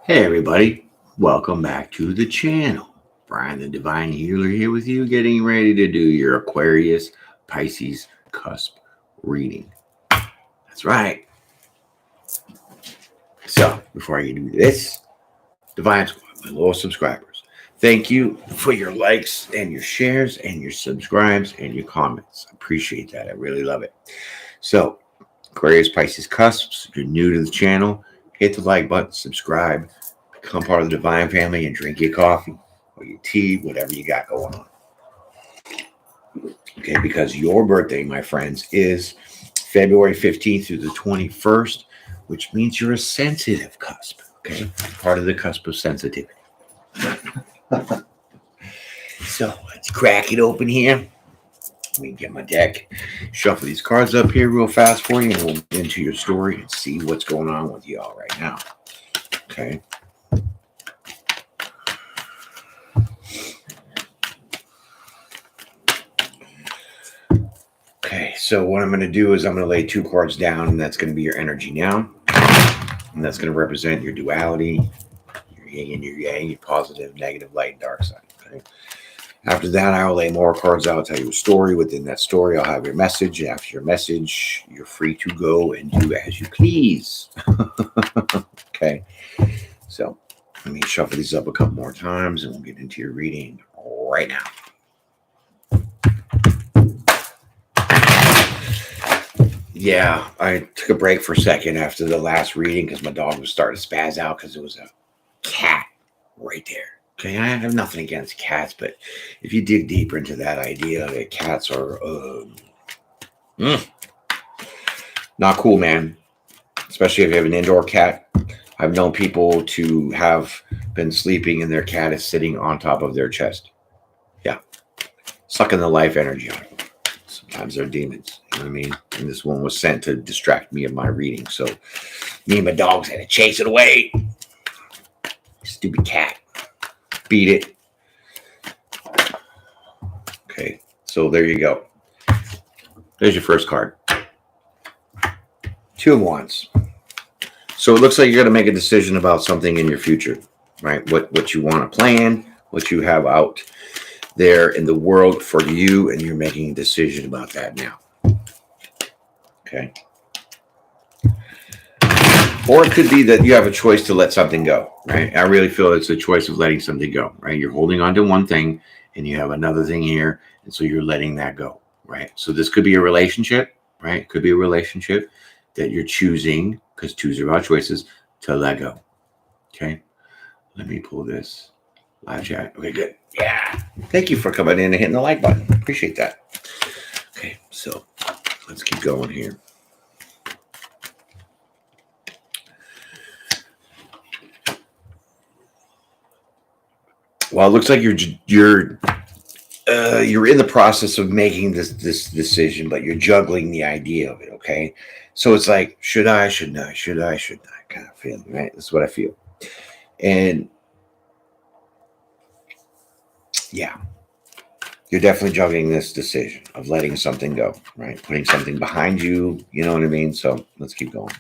Hey everybody, welcome back to the channel. Brian the Divine Healer here with you, getting ready to do your Aquarius Pisces Cusp reading. That's right. So, before I do this, Divine Squad, my loyal subscribers, thank you for your likes and your shares and your subscribes and your comments. I appreciate that. I really love it. So, Aquarius Pisces Cusps, if you're new to the channel, hit the like button, subscribe, become part of the Divine family, and drink your coffee or your tea, whatever you got going on. Okay, because your birthday, my friends, is February 15th through the 21st, which means you're a sensitive cusp. Okay, part of the cusp of sensitivity. So let's crack it open here. Let me get my deck, shuffle these cards up here real fast for you, and we'll get into your story and see what's going on with y'all right now. Okay. Okay, so what I'm going to do is I'm going to lay two cards down, and that's going to be your energy now. And that's going to represent your duality, your yin and your yang, your positive, negative, light, and dark side. Okay. After that, I will lay more cards out, tell you a story. Within that story, I'll have your message. After your message, you're free to go and do as you please. Okay, so let me shuffle these up a couple more times, and we'll get into your reading right now. Yeah, I took a break for a second after the last reading because my dog was starting to spaz out because there was a cat right there. Okay, I have nothing against cats, but if you dig deeper into that idea that cats are not cool, man. Especially if you have an indoor cat. I've known people to have been sleeping and their cat is sitting on top of their chest. Yeah, sucking the life energy out of them. Sometimes they're demons, you know what I mean? And this one was sent to distract me of my reading. So me and my dogs had to chase it away. Stupid cat. Beat it. Okay, so there you go. There's your first card. Two of Wands. So it looks like you're going to make a decision about something in your future, right? What you want to plan, what you have out there in the world for you, and you're making a decision about that now. Okay. Or it could be that you have a choice to let something go, right? I really feel it's a choice of letting something go, right? You're holding on to one thing and you have another thing here, and so you're letting that go, right? So this could be a relationship, right? It could be a relationship that you're choosing, because twos are about choices, to let go. Okay. Let me pull this live chat. Okay, good. Yeah. Thank you for coming in and hitting the like button. Appreciate that. Okay, so let's keep going here. Well, it looks like you're in the process of making this decision, but you're juggling the idea of it. Okay, so it's like, should I, shouldn't I, should I, shouldn't I, kind of feeling, right? That's what I feel. And yeah, you're definitely juggling this decision of letting something go, right? Putting something behind you, you know what I mean? So let's keep going.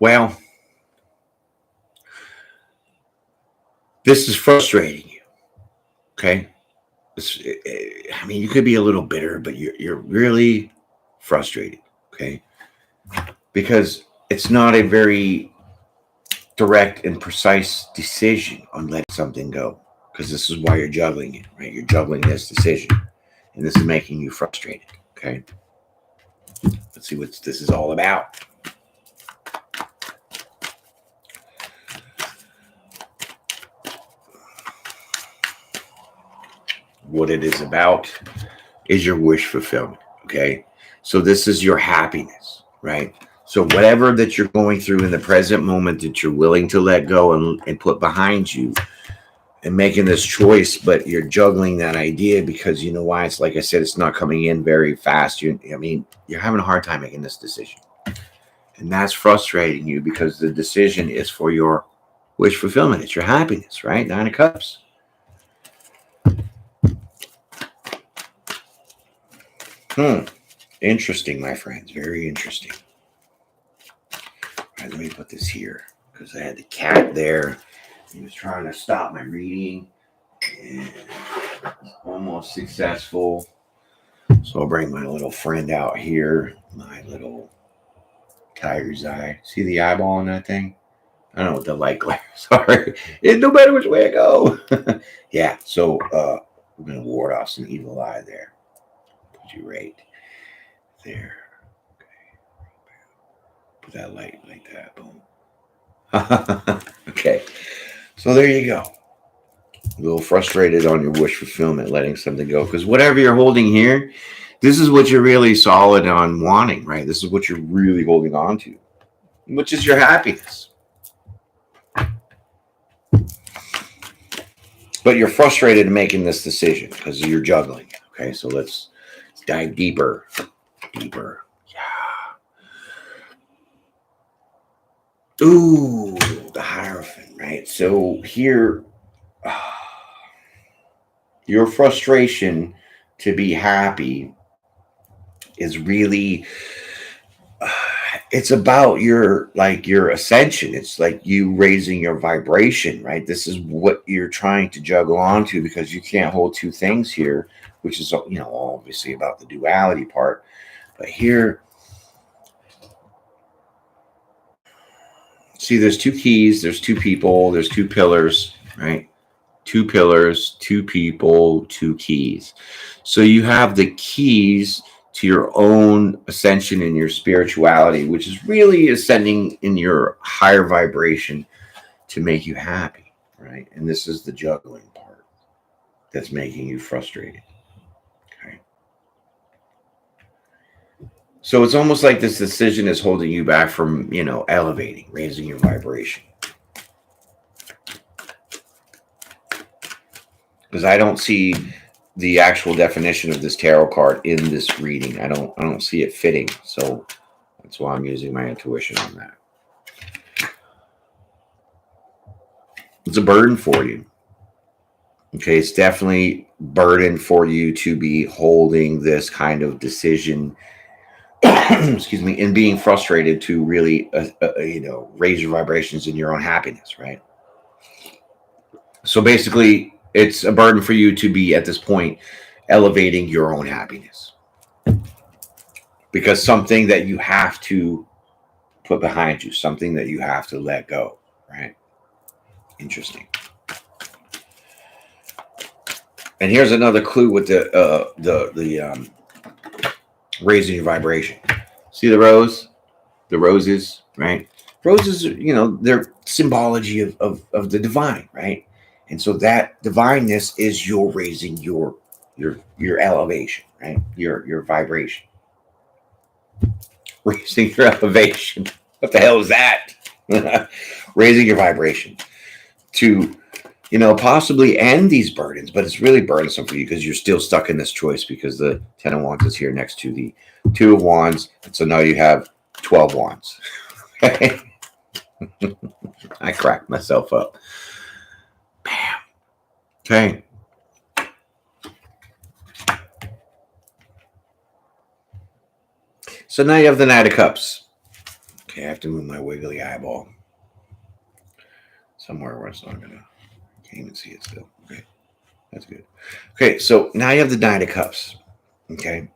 Well, this is frustrating you, okay? I mean, you could be a little bitter, but you're really frustrated, okay? Because it's not a very direct and precise decision on letting something go, because this is why you're juggling it, right? You're juggling this decision, and this is making you frustrated, okay? Let's see what this is all about. What it is about is your wish fulfillment, okay? So this is your happiness, right? So whatever that you're going through in the present moment that you're willing to let go and put behind you and making this choice, but you're juggling that idea because you know why? It's like I said, it's not coming in very fast. You're having a hard time making this decision. And that's frustrating you because the decision is for your wish fulfillment. It's your happiness, right? Nine of Cups. Interesting, my friends. Very interesting. All right, let me put this here because I had the cat there. He was trying to stop my reading. And almost successful. So I'll bring my little friend out here. My little tiger's eye. See the eyeball on that thing? I don't know what the light glares are. It no matter which way I go. Yeah, so we're gonna ward off some evil eye there. Put you right there. Okay. Put that light like that. Boom. Okay. So there you go. A little frustrated on your wish fulfillment, letting something go. Because whatever you're holding here, this is what you're really solid on wanting, right? This is what you're really holding on to, which is your happiness. But you're frustrated in making this decision because you're juggling. Okay, so let's dive deeper. Deeper. Yeah. Ooh, the Hierophant, right? So here, your frustration to be happy is really it's about your ascension. It's like you raising your vibration, right? This is what you're trying to juggle onto because you can't hold two things here, which is obviously about the duality part. But here, see, there's two keys, there's two people, there's two pillars, right? Two pillars, two people, two keys. So you have the keys to your own ascension in your spirituality, which is really ascending in your higher vibration to make you happy, right? And this is the juggling part that's making you frustrated. Okay. So it's almost like this decision is holding you back from, elevating, raising your vibration. Because I don't see the actual definition of this tarot card in this reading. I don't see it fitting. So that's why I'm using my intuition on that. It's a burden for you. Okay, it's definitely burden for you to be holding this kind of decision, excuse me, and being frustrated to really, raise your vibrations in your own happiness, right? So basically, it's a burden for you to be at this point elevating your own happiness because something that you have to put behind you, something that you have to let go, right? Interesting. And here's another clue with the raising your vibration. See the roses, right? Roses, they're symbology of the divine, right? And so that divineness is your raising your elevation, right? Your vibration. Raising your elevation. What the hell is that? Raising your vibration to, possibly end these burdens, but it's really burdensome for you because you're still stuck in this choice because the 10 of Wands is here next to the 2 of Wands. And so now you have 12 Wands. Okay. I cracked myself up. Bam. Okay. So now you have the Knight of Cups. Okay, I have to move my wiggly eyeball somewhere where it's not gonna. Can't even see it still. Okay, that's good. Okay, so now you have the Knight of Cups. Okay.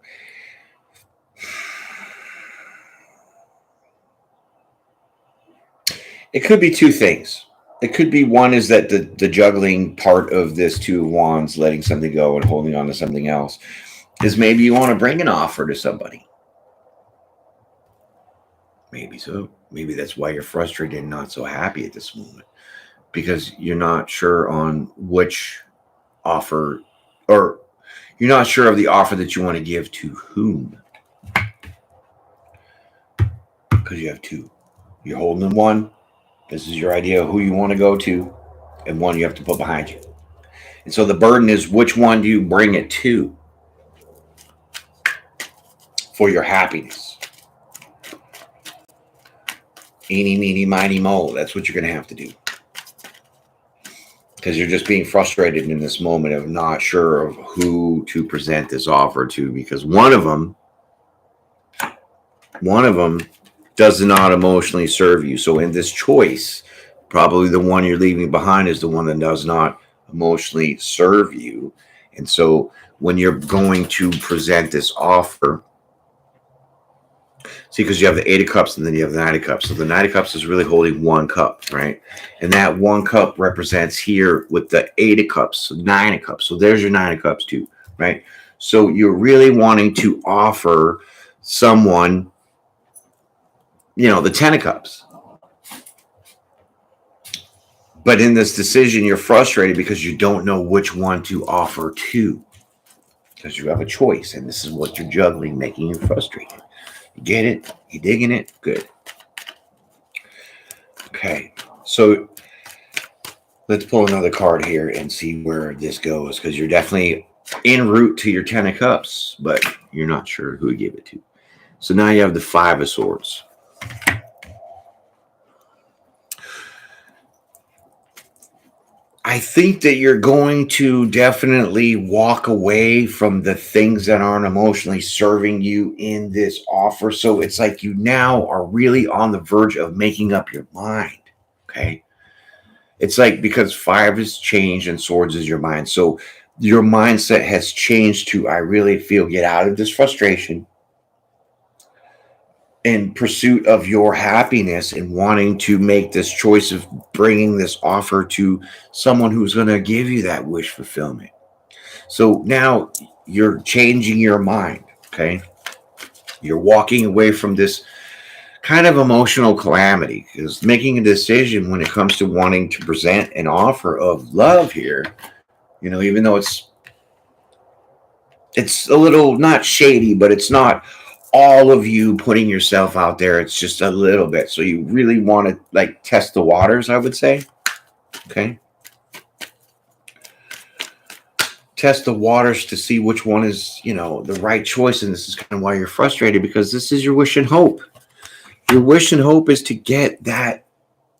It could be two things. It could be one is that the juggling part of this 2 of Wands, letting something go and holding on to something else, is maybe you want to bring an offer to somebody. Maybe so. Maybe that's why you're frustrated and not so happy at this moment because you're not sure on which offer, or you're not sure of the offer that you want to give to whom. Because you have 2. You're holding one. This is your idea of who you want to go to, and one you have to put behind you. And so the burden is which one do you bring it to for your happiness? Eeny, meeny, miny, mo. That's what you're going to have to do. because you're just being frustrated in this moment of not sure of who to present this offer to, because one of them does not emotionally serve you. So in this choice, probably the one you're leaving behind is the one that does not emotionally serve you. And so when you're going to present this offer, see, because you have the Eight of Cups and then you have the Nine of Cups. So the Nine of Cups is really holding one cup, right? And that one cup represents here with the Eight of Cups, so Nine of Cups. So there's your Nine of Cups too, right? So you're really wanting to offer someone, the Ten of Cups. But in this decision, you're frustrated because you don't know which one to offer to, because you have a choice. And this is what you're juggling, making you frustrated. You get it? You digging it? Good. Okay. So let's pull another card here and see where this goes, because you're definitely en route to your Ten of Cups, but you're not sure who to give it to. So now you have the Five of Swords. I think that you're going to definitely walk away from the things that aren't emotionally serving you in this offer. So it's like you now are really on the verge of making up your mind. Okay. It's like, because Five is change and Swords is your mind. So your mindset has changed to, I really feel, get out of this frustration in pursuit of your happiness and wanting to make this choice of bringing this offer to someone who's going to give you that wish fulfillment. So now you're changing your mind. Okay. You're walking away from this kind of emotional calamity, because making a decision when it comes to wanting to present an offer of love here, even though it's a little not shady, but it's not all of you putting yourself out there. It's just a little bit. So you really want to test the waters, I would say. Okay. Test the waters to see which one is, the right choice. And this is kind of why you're frustrated, because this is your wish and hope. Your wish and hope is to get that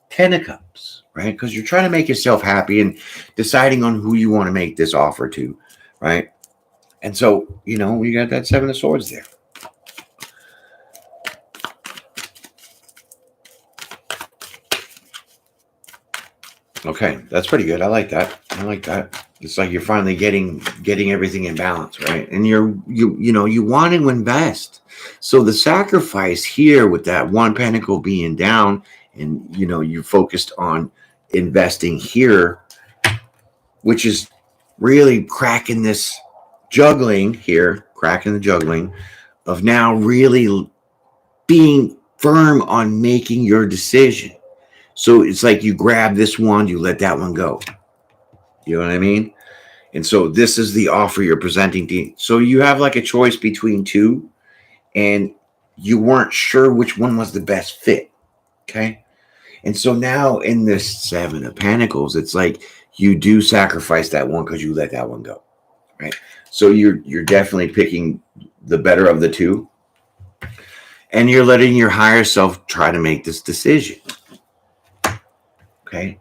Ten of Cups, right? Because you're trying to make yourself happy and deciding on who you want to make this offer to, right? And so, we got that Seven of Swords there. Okay, that's pretty good. I like that. It's like you're finally getting everything in balance, right? And you want to invest. So the sacrifice here with that One Pentacle being down, and you focused on investing here, which is really cracking the juggling of now really being firm on making your decision. So it's like you grab this one, you let that one go. You know what I mean? And so this is the offer you're presenting to. So you have a choice between two, and you weren't sure which one was the best fit. Okay. And so now in this Seven of Pentacles, it's like you do sacrifice that one because you let that one go. Right. So you're definitely picking the better of the two, and you're letting your higher self try to make this decision. Okay.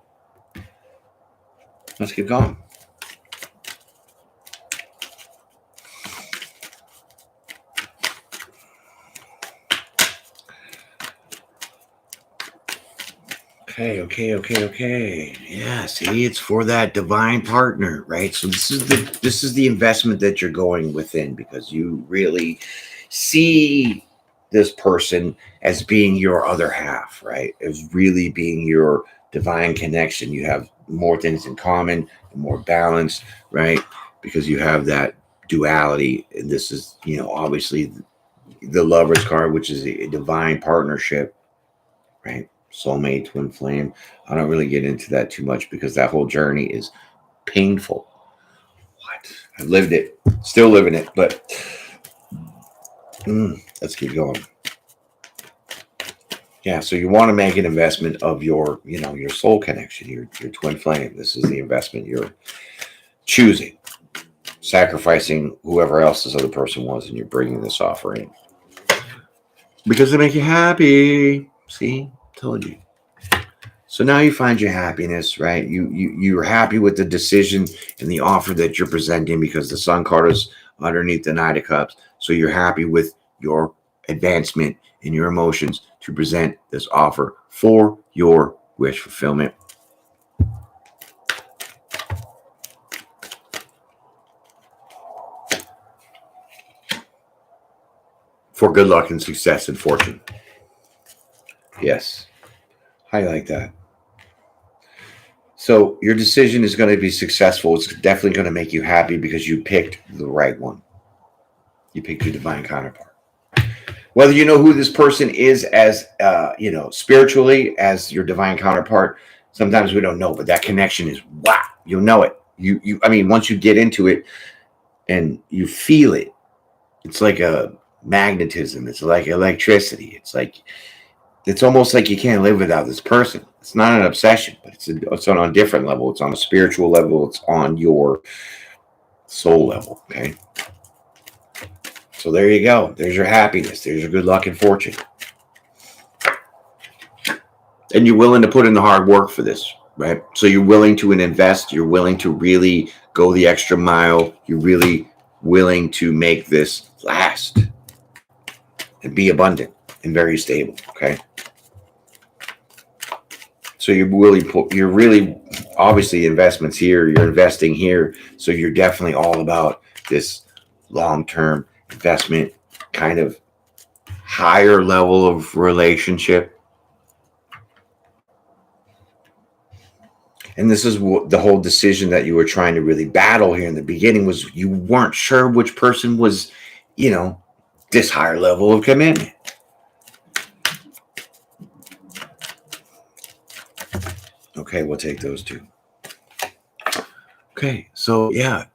Let's get going. Okay. Yeah, see, it's for that divine partner, right? So this is the investment that you're going within, because you really see this person as being your other half, right? As really being your divine connection. You have more things in common and more balance, right? Because you have that duality. And this is, obviously the Lover's card, which is a divine partnership, right? Soulmate, twin flame. I don't really get into that too much, because that whole journey is painful. What? I've lived it, still living it, but let's keep going. Yeah, so you want to make an investment of your, your soul connection, your twin flame. This is the investment you're choosing, sacrificing whoever else this other person was, and you're bringing this offer in because they make you happy. See, told you. So now you find your happiness, right? You're happy with the decision and the offer that you're presenting because the Sun card is underneath the Knight of Cups. So you're happy with your advancement in your emotions to present this offer for your wish fulfillment. For good luck and success and fortune. Yes. I like that. So your decision is going to be successful. It's definitely going to make you happy because you picked the right one. You picked your divine counterpart. Whether you know who this person is as, spiritually as your divine counterpart, sometimes we don't know, but that connection is wow. You'll know it. Once you get into it and you feel it, it's like a magnetism. It's like electricity. It's almost like you can't live without this person. It's not an obsession, but it's on a different level. It's on a spiritual level. It's on your soul level. Okay. So there you go. There's your happiness. There's your good luck and fortune. And you're willing to put in the hard work for this, right? So you're willing to invest. You're willing to really go the extra mile. You're really willing to make this last and be abundant and very stable. Okay. So you're really obviously investments here. You're investing here. So you're definitely all about this long-term investment, kind of higher level of relationship. And this is what the whole decision that you were trying to really battle here in the beginning was. You weren't sure which person was, this higher level of commitment. Okay, we'll take those two. Okay, so yeah,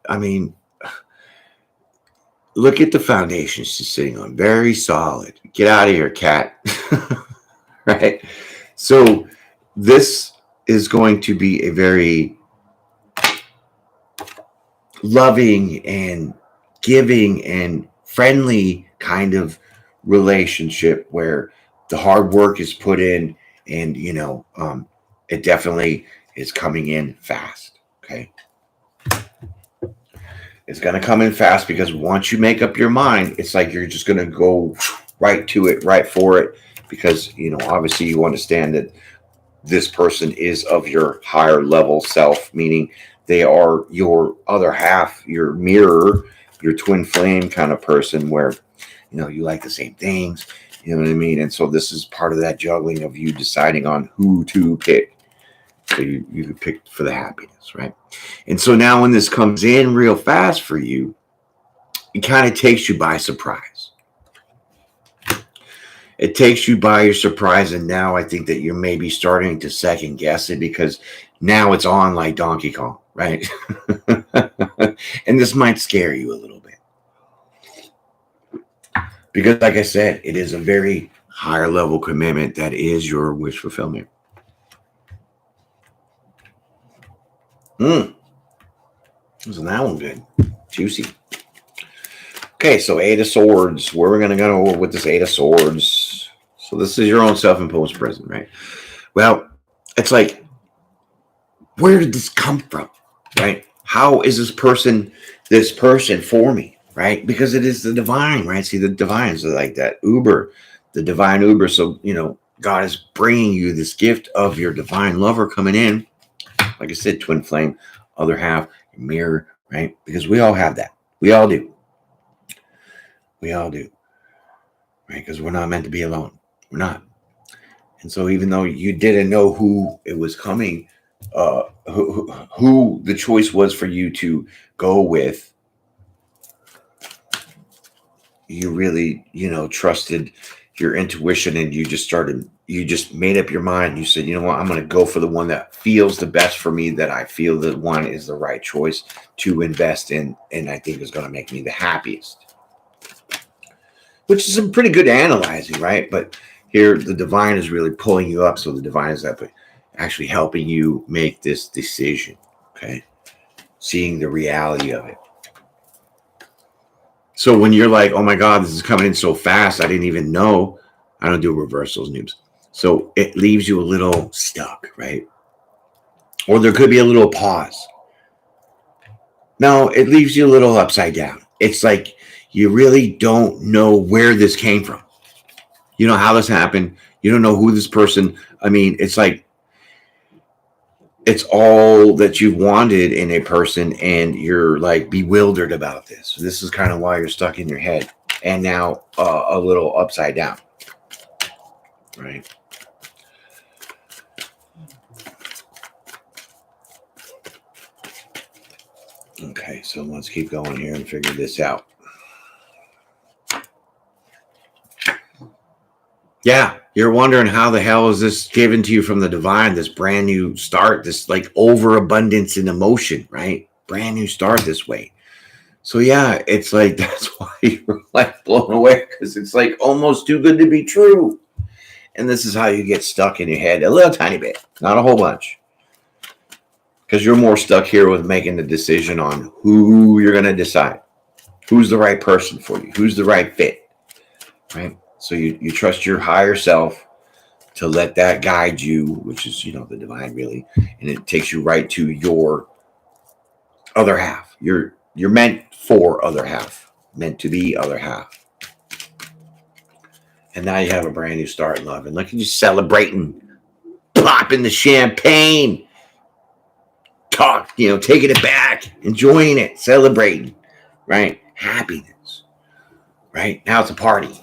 look at the foundation she's sitting on. Very solid. Get out of here, cat. Right? So this is going to be a very loving and giving and friendly kind of relationship where the hard work is put in and, it definitely is coming in fast. Okay. It's going to come in fast because once you make up your mind, it's like you're just going to go right to it, right for it. Because, obviously you understand that this person is of your higher level self, meaning they are your other half, your mirror, your twin flame kind of person where, you like the same things, you know what I mean? And so this is part of that juggling of you deciding on who to pick. So you pick for the happiness, right? And so now when this comes in real fast for you, it kind of takes you by surprise. It takes you by your surprise. And now I think that you're maybe starting to second guess it because now it's on like Donkey Kong, right? And this might scare you a little bit. Because like I said, it is a very higher level commitment that is your wish fulfillment. Isn't that one good? Juicy. Okay, so Eight of Swords. Where we're going to go over with this Eight of Swords. So this is your own self-imposed prison, right? Well, it's like, where did this come from, right? How is this person for me, right? Because it is the divine, right? See, the divines are like that Uber, the divine Uber. So, God is bringing you this gift of your divine lover coming in. Like I said, twin flame, other half, mirror, right? Because we all have that. We all do. We all do. Right? Because we're not meant to be alone. We're not. And so even though you didn't know who it was coming, who the choice was for you to go with, you really, trusted your intuition and you just made up your mind. You said, you know what, I'm going to go for the one that feels the best for me, that I feel the one is the right choice to invest in. And I think is going to make me the happiest, which is some pretty good analyzing, right? But here the divine is really pulling you up. So the divine is actually helping you make this decision. Okay. Seeing the reality of it. So when you're like, oh my God, this is coming in so fast, I didn't even know. I don't do reversals, noobs. So it leaves you a little stuck, right? Or there could be a little pause. No, it leaves you a little upside down. It's like you really don't know where this came from. You know how this happened. You don't know who this person. I mean, it's like it's all that you wanted in a person, and you're like bewildered about this. This is kind of why you're stuck in your head, and now a little upside down, right? Okay, so let's keep going here and figure this out. Yeah, you're wondering how the hell is this given to you from the divine, this brand new start, this like overabundance in emotion, right? Brand new start this way. So yeah, it's like that's why you're like blown away, because it's like almost too good to be true. And this is how you get stuck in your head a little tiny bit, not a whole bunch. Because you're more stuck here with making the decision on who you're going to decide. Who's the right person for you? Who's the right fit? Right? So you trust your higher self to let that guide you, which is, the divine really. And it takes you right to your other half. You're meant for other half, meant to be other half. And now you have a brand new start in love. And look at you celebrating, popping the champagne. Talk, taking it back, enjoying it, celebrating, right? Happiness, right? Now it's a party.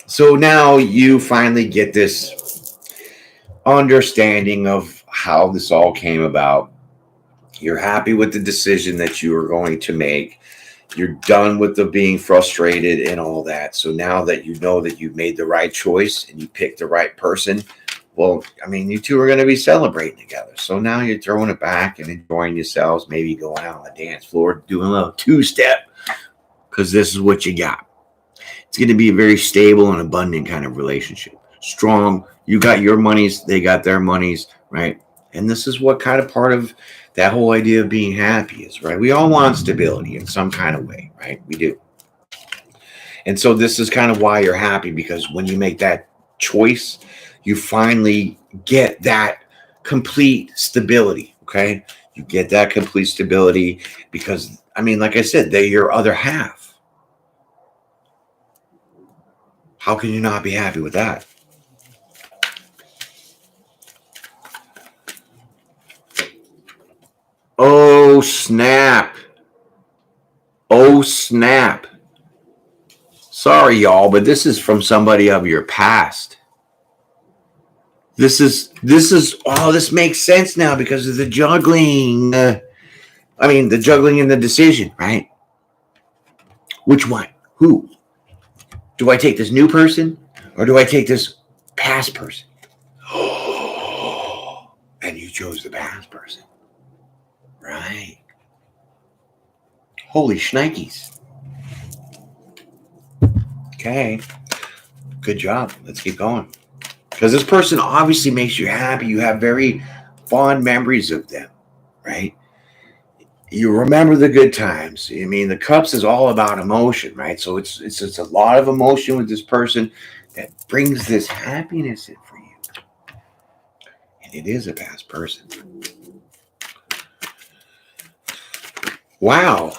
So now you finally get this understanding of how this all came about. You're happy with the decision that you are going to make. You're done with the being frustrated and all that. So now that you know that you've made the right choice and you picked the right person, well, I mean, you two are going to be celebrating together. So now you're throwing it back and enjoying yourselves, maybe going out on the dance floor, doing a little two-step, because this is what you got. It's going to be a very stable and abundant kind of relationship. Strong. You got your monies, they got their monies, right? And this is what kind of part of that whole idea of being happy is, right? We all want stability in some kind of way, right? We do. And so this is kind of why you're happy, because when you make that choice, you finally get that complete stability, okay? You get that complete stability because, I mean, like I said, they're your other half. How can you not be happy with that? Oh, snap. Oh, snap. Sorry, y'all, but this is from somebody of your past. This makes sense now because of the juggling. The juggling and the decision, right? Which one? Who? Do I take this new person or do I take this past person? And you chose the past person. Right. Holy shnikes. Okay. Good job. Let's keep going. Because this person obviously makes you happy. You have very fond memories of them, right? You remember the good times. I mean, the cups is all about emotion, right? So it's a lot of emotion with this person that brings this happiness in for you. And it is a past person. Wow.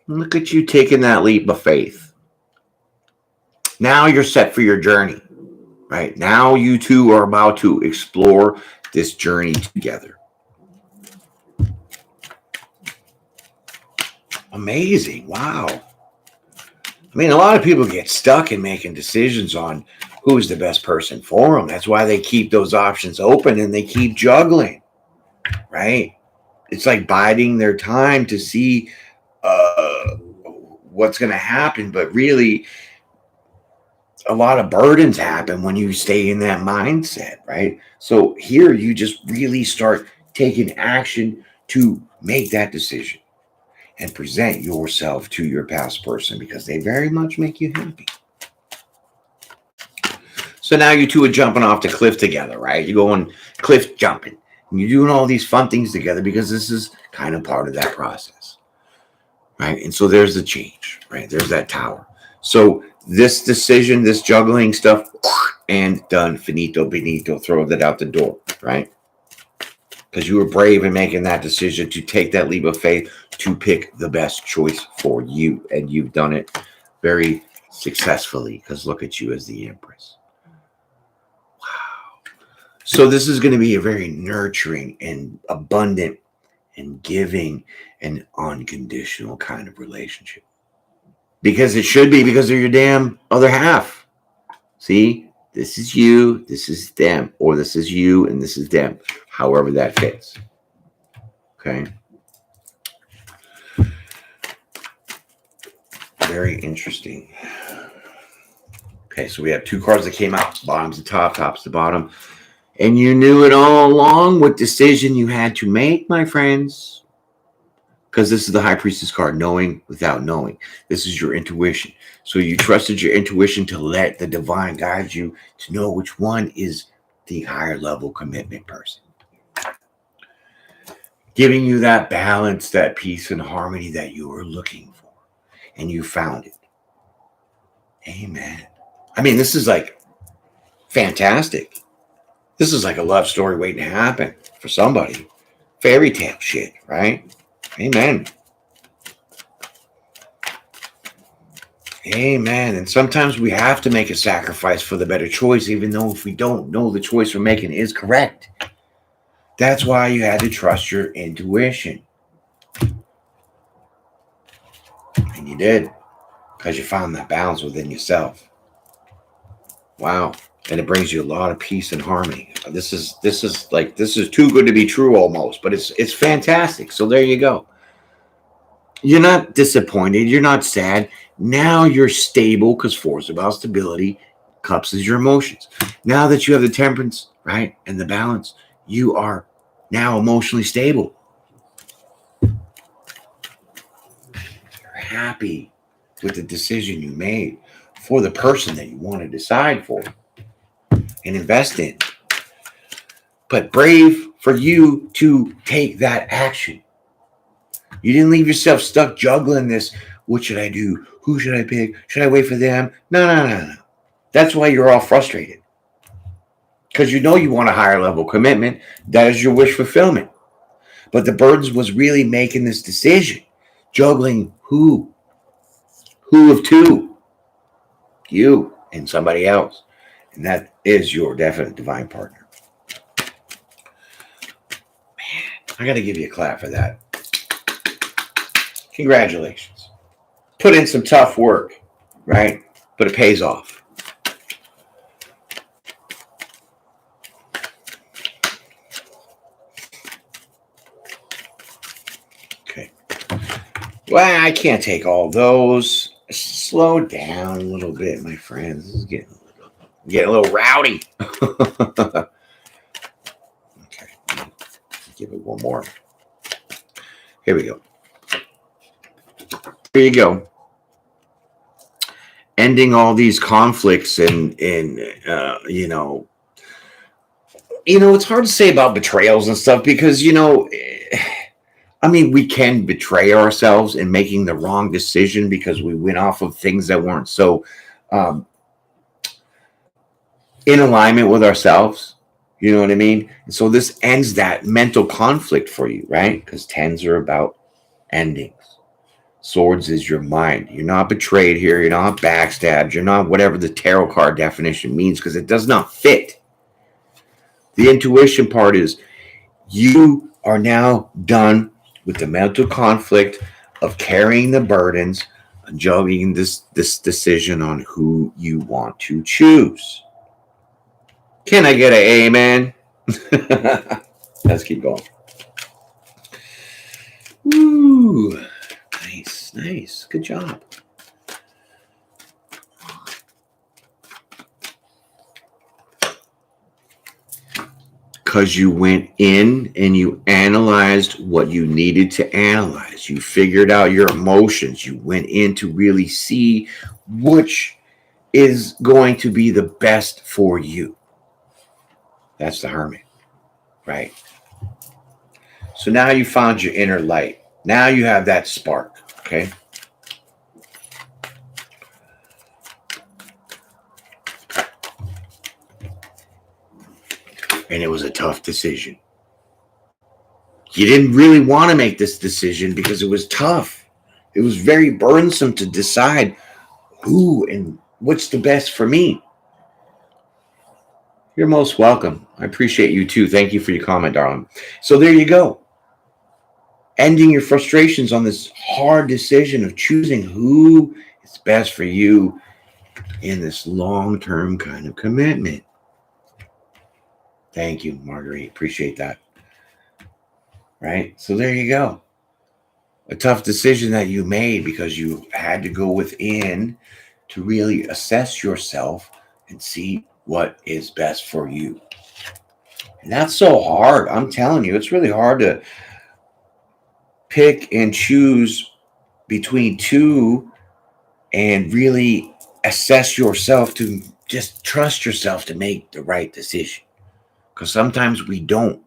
Look at you taking that leap of faith. Now you're set for your journey, right? Now you two are about to explore this journey together. Amazing. Wow. I mean, a lot of people get stuck in making decisions on who's the best person for them. That's why they keep those options open and they keep juggling, right? It's like biding their time to see what's going to happen. But really, a lot of burdens happen when you stay in that mindset, right? So here you just really start taking action to make that decision and present yourself to your past person because they very much make you happy. So now you two are jumping off the cliff together, right? You're going cliff jumping. And you're doing all these fun things together because this is kind of part of that process, right? And so there's the change, right? There's that tower. So this decision, this juggling stuff, and done, finito, benito, throw that out the door, right? Because you were brave in making that decision to take that leap of faith to pick the best choice for you. And you've done it very successfully, because look at you as the Empress. Wow. So this is going to be a very nurturing and abundant and giving and unconditional kind of relationship. Because it should be, because they're your damn other half. See, this is you, this is them, or this is you and this is them, however that fits. Okay. Very interesting. Okay, so we have two cards that came out, bottom's the top, top's the bottom. And you knew it all along what decision you had to make, my friends. Because this is the High Priestess card, knowing without knowing. This is your intuition. So you trusted your intuition to let the divine guide you to know which one is the higher level commitment person. Giving you that balance, that peace and harmony that you were looking for. And you found it. Amen. I mean, this is like fantastic. This is like a love story waiting to happen for somebody. Fairy tale shit, right? Amen. Amen. And sometimes we have to make a sacrifice for the better choice, even though if we don't know the choice we're making is correct. That's why you had to trust your intuition. And you did, because you found that balance within yourself. Wow. And it brings you a lot of peace and harmony. This is too good to be true almost, but it's fantastic. So there you go. You're not disappointed. You're not sad. Now you're stable, because four is about stability. Cups is your emotions. Now that you have the temperance, right, and the balance, you are now emotionally stable. You're happy with the decision you made for the person that you want to decide for and invest in. But brave for you to take that action. You didn't leave yourself stuck juggling this. What should I do? Who should I pick? Should I wait for them? No. That's why you're all frustrated. Because you know you want a higher level commitment. That is your wish fulfillment. But the burdens was really making this decision. Juggling who? Who of two? You and somebody else. And that is your definite divine partner. Man, I got to give you a clap for that. Congratulations. Put in some tough work, right? But it pays off. Okay. Well, I can't take all those. Slow down a little bit, my friends. This is getting a little rowdy. Okay. Give it one more. Here we go. Here you go. Ending all these conflicts and it's hard to say about betrayals and stuff because, I mean, we can betray ourselves in making the wrong decision because we went off of things that weren't so in alignment with ourselves. You know what I mean? And so this ends that mental conflict for you, right? Because tens are about endings. Swords is your mind. You're not betrayed here. You're not backstabbed. You're not whatever the tarot card definition means because it does not fit. The intuition part is you are now done with the mental conflict of carrying the burdens and juggling this decision on who you want to choose. Can I get an amen? Let's keep going. Ooh, nice. Good job. Because you went in and you analyzed what you needed to analyze. You figured out your emotions. You went in to really see which is going to be the best for you. That's the Hermit, right? So now you found your inner light. Now you have that spark, okay? and it was a tough decision. You didn't really want to make this decision because it was tough. It was very burdensome to decide who and what's the best for me. You're most welcome. I appreciate you too. Thank you for your comment, darling. So there you go. Ending your frustrations on this hard decision of choosing who is best for you in this long-term kind of commitment. Thank you, Marguerite. Appreciate that. Right? So there you go. A tough decision that you made because you had to go within to really assess yourself and see what is best for you. And that's so hard. I'm telling you, it's really hard to pick and choose between two and really assess yourself, to just trust yourself to make the right decision. Because sometimes we don't.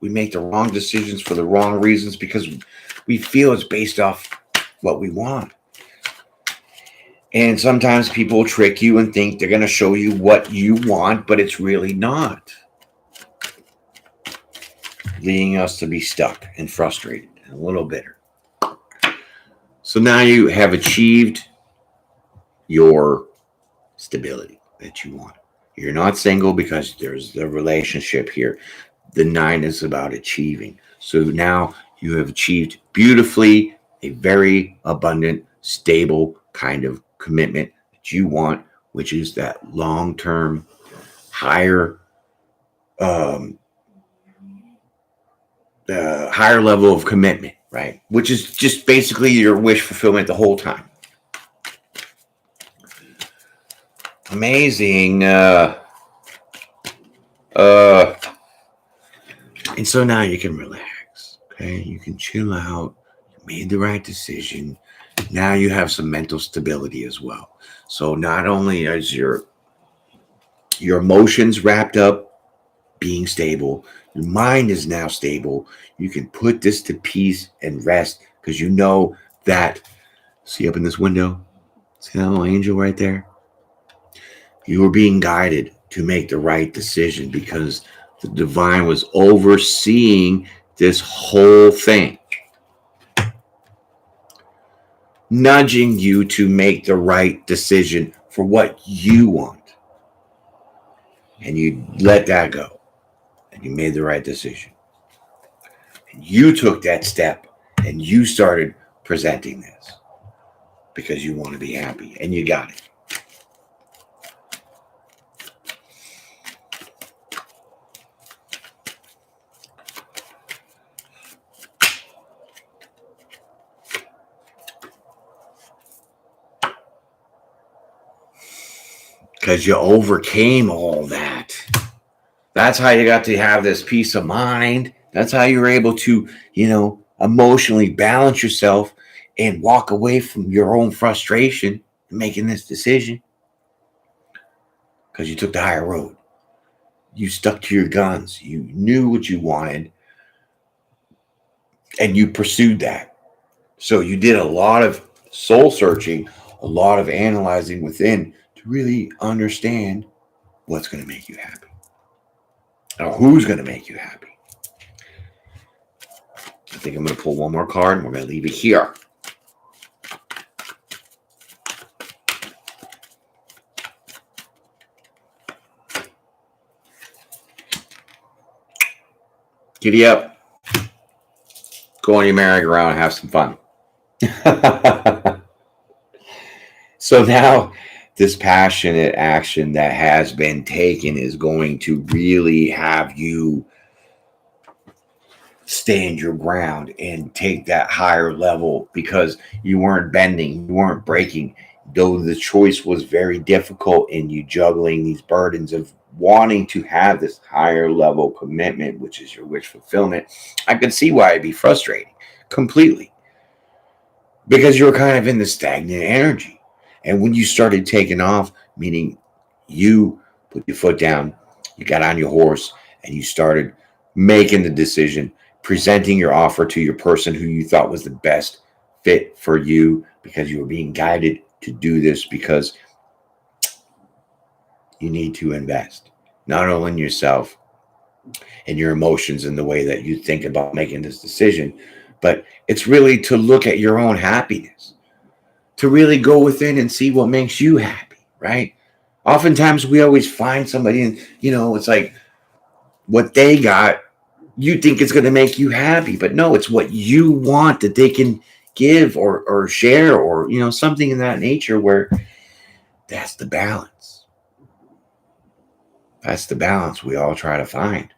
We make the wrong decisions for the wrong reasons because we feel it's based off what we want. And sometimes people trick you and think they're going to show you what you want, but it's really not. Leading us to be stuck and frustrated and a little bitter. So now you have achieved your stability that you want. You're not single because there's the relationship here. The 9 is about achieving. So now you have achieved beautifully a very abundant, stable kind of commitment that you want, which is that long-term, higher higher level of commitment, right? Which is just basically your wish fulfillment the whole time. Amazing. And so now you can relax, okay? You can chill out. You made the right decision. Now you have some mental stability as well. So not only is your emotions wrapped up, being stable, your mind is now stable. You can put this to peace and rest because you know that, see up in this window, see that little angel right there? You were being guided to make the right decision because the divine was overseeing this whole thing, nudging you to make the right decision for what you want. And you let that go. And you made the right decision. And you took that step and you started presenting this because you want to be happy and you got it. Because you overcame all that. That's how you got to have this peace of mind. That's how you were able to, emotionally balance yourself and walk away from your own frustration and making this decision. Because you took the higher road. You stuck to your guns. You knew what you wanted. And you pursued that. So you did a lot of soul searching, a lot of analyzing within to really understand what's going to make you happy. Or who's going to make you happy. I think I'm going to pull one more card and we're going to leave it here. Giddy up. Go on your merry-go-round and have some fun. So now this passionate action that has been taken is going to really have you stand your ground and take that higher level because you weren't bending, you weren't breaking, though the choice was very difficult in you juggling these burdens of wanting to have this higher level commitment, which is your wish fulfillment. I could see why it'd be frustrating completely because you were kind of in the stagnant energy. And when you started taking off, meaning you put your foot down, you got on your horse, and you started making the decision, presenting your offer to your person who you thought was the best fit for you because you were being guided to do this because you need to invest, not only in yourself, and your emotions and the way that you think about making this decision. But it's really to look at your own happiness, to really go within and see what makes you happy, right? Oftentimes we always find somebody and, it's like what they got, you think it's going to make you happy, but no, it's what you want that they can give or share or, something in that nature where that's the balance. That's the balance we all try to find.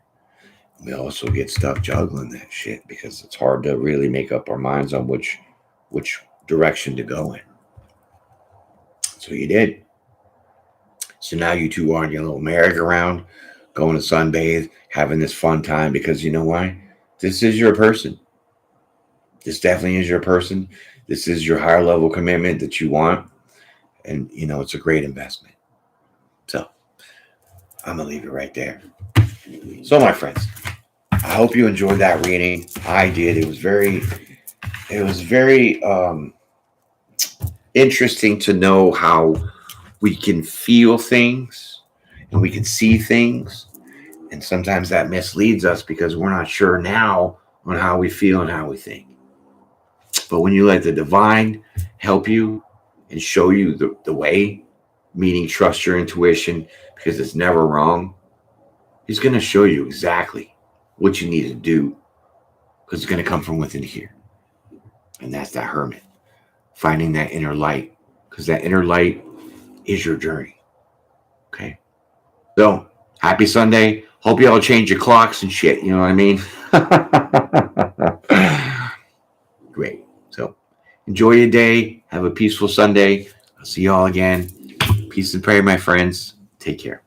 We also get stuck juggling that shit because it's hard to really make up our minds on which direction to go in. So you did. So now you two are on your little merry-go-round, going to sunbathe, having this fun time because you know why? This is your person. This definitely is your person. This is your higher level commitment that you want. And, it's a great investment. So I'm going to leave it right there. So, my friends, I hope you enjoyed that reading. I did. It was very interesting to know how we can feel things and we can see things. And sometimes that misleads us because we're not sure now on how we feel and how we think. But when you let the divine help you and show you the way, meaning trust your intuition because it's never wrong, he's going to show you exactly what you need to do because it's going to come from within here. And that's that hermit, finding that inner light, because that inner light is your journey. Okay. So happy Sunday. Hope you all change your clocks and shit. You know what I mean? Great. So enjoy your day. Have a peaceful Sunday. I'll see you all again. Peace and prayer, my friends. Take care.